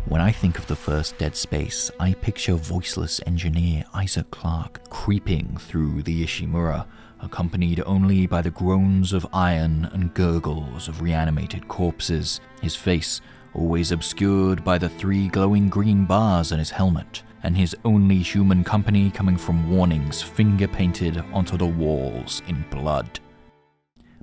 When I think of the first Dead Space, I picture voiceless engineer Isaac Clarke creeping through the Ishimura, accompanied only by the groans of iron and gurgles of reanimated corpses, his face always obscured by the 3 glowing green bars on his helmet, and his only human company coming from warnings finger-painted onto the walls in blood.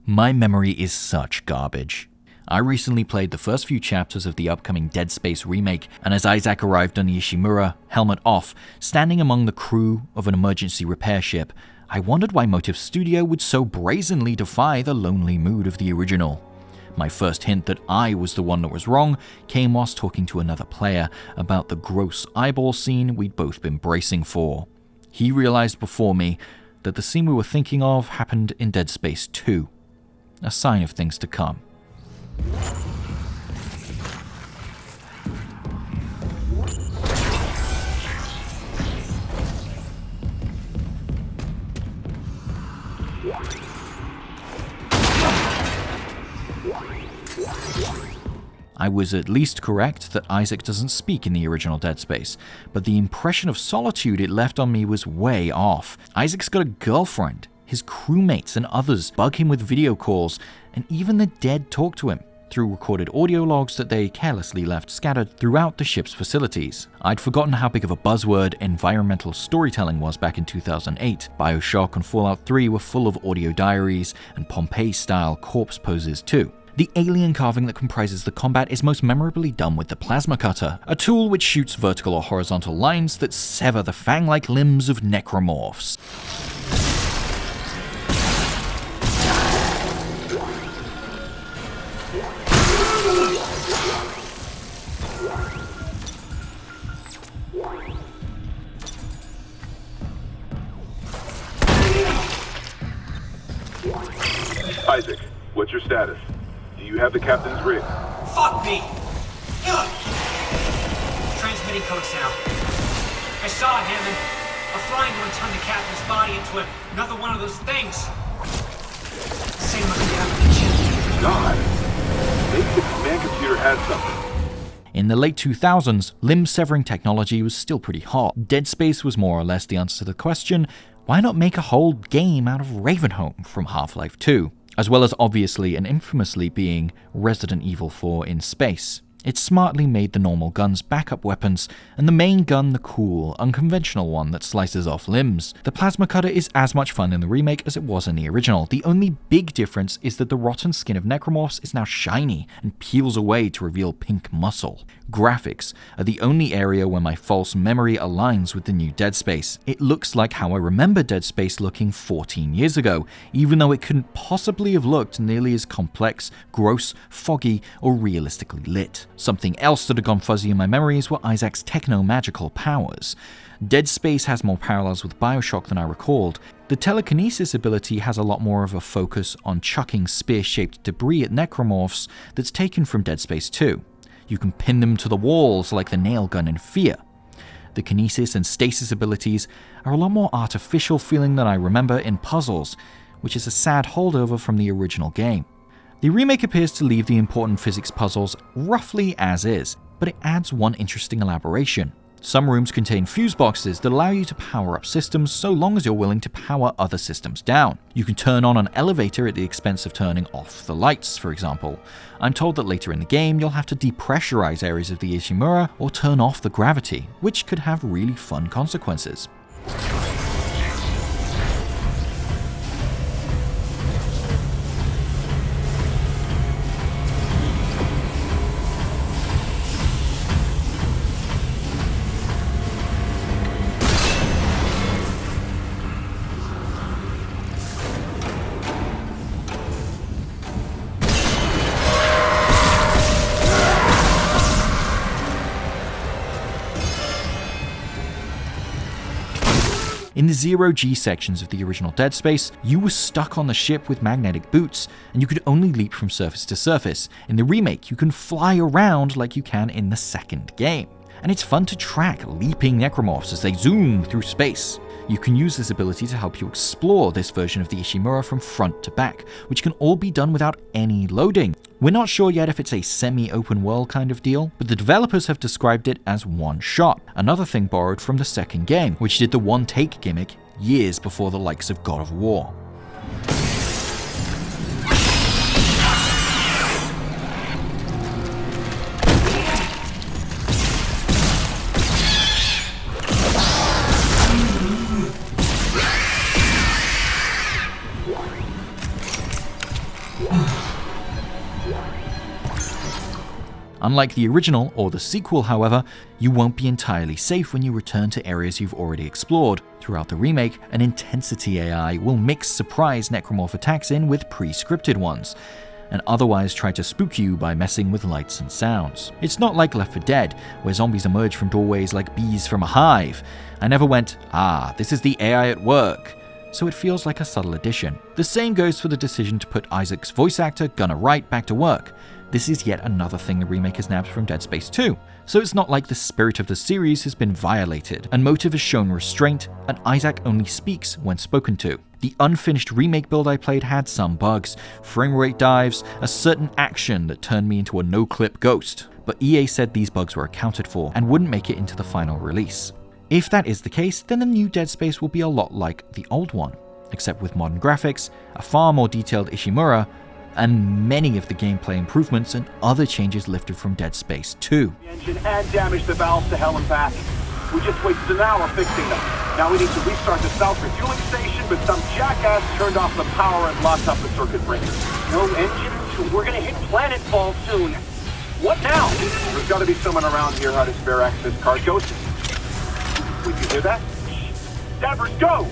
My memory is such garbage. I recently played the first few chapters of the upcoming Dead Space remake, and as Isaac arrived on the Ishimura, helmet off, standing among the crew of an emergency repair ship, I wondered why Motive Studio would so brazenly defy the lonely mood of the original. My first hint that I was the one that was wrong came whilst talking to another player about the gross eyeball scene we'd both been bracing for. He realized before me that the scene we were thinking of happened in Dead Space 2, a sign of things to come. I was at least correct that Isaac doesn't speak in the original Dead Space, but the impression of solitude it left on me was way off. Isaac's got a girlfriend, his crewmates and others bug him with video calls, and even the dead talk to him through recorded audio logs that they carelessly left scattered throughout the ship's facilities. I'd forgotten how big of a buzzword environmental storytelling was back in 2008. BioShock and Fallout 3 were full of audio diaries and Pompeii-style corpse poses too. The alien carving that comprises the combat is most memorably done with the plasma cutter, a tool which shoots vertical or horizontal lines that sever the fang-like limbs of necromorphs. Isaac, what's your status? Do you have the captain's rig? Fuck me! Ugh. Transmitting code sound. I saw it, Hammond. A flying one turned the captain's body into another one of those things. Same looking damage. God! Maybe the command computer had something. In the late 2000s, limb-severing technology was still pretty hot. Dead Space was more or less the answer to the question, why not make a whole game out of Ravenholm from Half-Life 2? As well as obviously and infamously being Resident Evil 4 in space. It smartly made the normal guns backup weapons, and the main gun the cool, unconventional one that slices off limbs. The plasma cutter is as much fun in the remake as it was in the original. The only big difference is that the rotten skin of necromorphs is now shiny and peels away to reveal pink muscle. Graphics are the only area where my false memory aligns with the new Dead Space. It looks like how I remember Dead Space looking 14 years ago, even though it couldn't possibly have looked nearly as complex, gross, foggy, or realistically lit. Something else that had gone fuzzy in my memories were Isaac's techno-magical powers. Dead Space has more parallels with BioShock than I recalled. The telekinesis ability has a lot more of a focus on chucking spear-shaped debris at necromorphs that's taken from Dead Space 2. You can pin them to the walls like the nail gun in Fear. The kinesis and stasis abilities are a lot more artificial feeling than I remember in Puzzles, which is a sad holdover from the original game. The remake appears to leave the important physics puzzles roughly as is, but it adds one interesting elaboration. Some rooms contain fuse boxes that allow you to power up systems so long as you're willing to power other systems down. You can turn on an elevator at the expense of turning off the lights, for example. I'm told that later in the game you'll have to depressurize areas of the Ishimura or turn off the gravity, which could have really fun consequences. In the zero-G sections of the original Dead Space, you were stuck on the ship with magnetic boots, and you could only leap from surface to surface. In the remake, you can fly around like you can in the second game. And it's fun to track leaping necromorphs as they zoom through space. You can use this ability to help you explore this version of the Ishimura from front to back, which can all be done without any loading. We're not sure yet if it's a semi-open world kind of deal, but the developers have described it as one shot, another thing borrowed from the second game, which did the one-take gimmick years before the likes of God of War. Unlike the original or the sequel, however, you won't be entirely safe when you return to areas you've already explored. Throughout the remake, an intensity AI will mix surprise necromorph attacks in with pre-scripted ones, and otherwise try to spook you by messing with lights and sounds. It's not like Left 4 Dead, where zombies emerge from doorways like bees from a hive. I never went, this is the AI at work, so it feels like a subtle addition. The same goes for the decision to put Isaac's voice actor, Gunnar Wright, back to work. This is yet another thing the remake has nabbed from Dead Space 2, so it's not like the spirit of the series has been violated, and Motive has shown restraint, and Isaac only speaks when spoken to. The unfinished remake build I played had some bugs, frame rate dives, a certain action that turned me into a no-clip ghost, but EA said these bugs were accounted for and wouldn't make it into the final release. If that is the case, then the new Dead Space will be a lot like the old one, except with modern graphics, a far more detailed Ishimura, and many of the gameplay improvements and other changes lifted from Dead Space 2. Engine and damaged the valves to hell and back. We just wasted an hour fixing them. Now we need to restart the south refueling station, but some jackass turned off the power and locked up the circuit breaker. No engine, we're gonna hit planetfall soon. What now? There's gotta be someone around here how to spare access card. Ghost. We can hear that? Davers, go!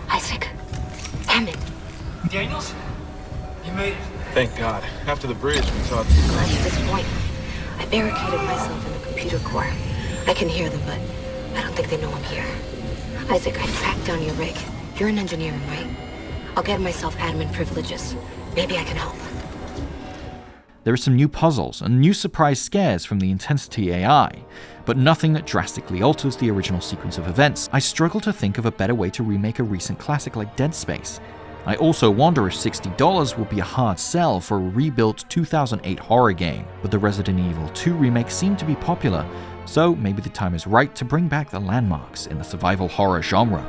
Isaac. Damn it. Daniels? You made it. Thank God. After the bridge, we thought... Glad to disappoint. I barricaded myself in the computer core. I can hear them, but I don't think they know I'm here. Isaac, I tracked down your rig. You're in engineering, right? I'll get myself admin privileges. Maybe I can help. There are some new puzzles and new surprise scares from the Intensity AI, but nothing that drastically alters the original sequence of events. I struggle to think of a better way to remake a recent classic like Dead Space. I also wonder if $60 will be a hard sell for a rebuilt 2008 horror game, but the Resident Evil 2 remake seemed to be popular, so maybe the time is right to bring back the landmarks in the survival horror genre.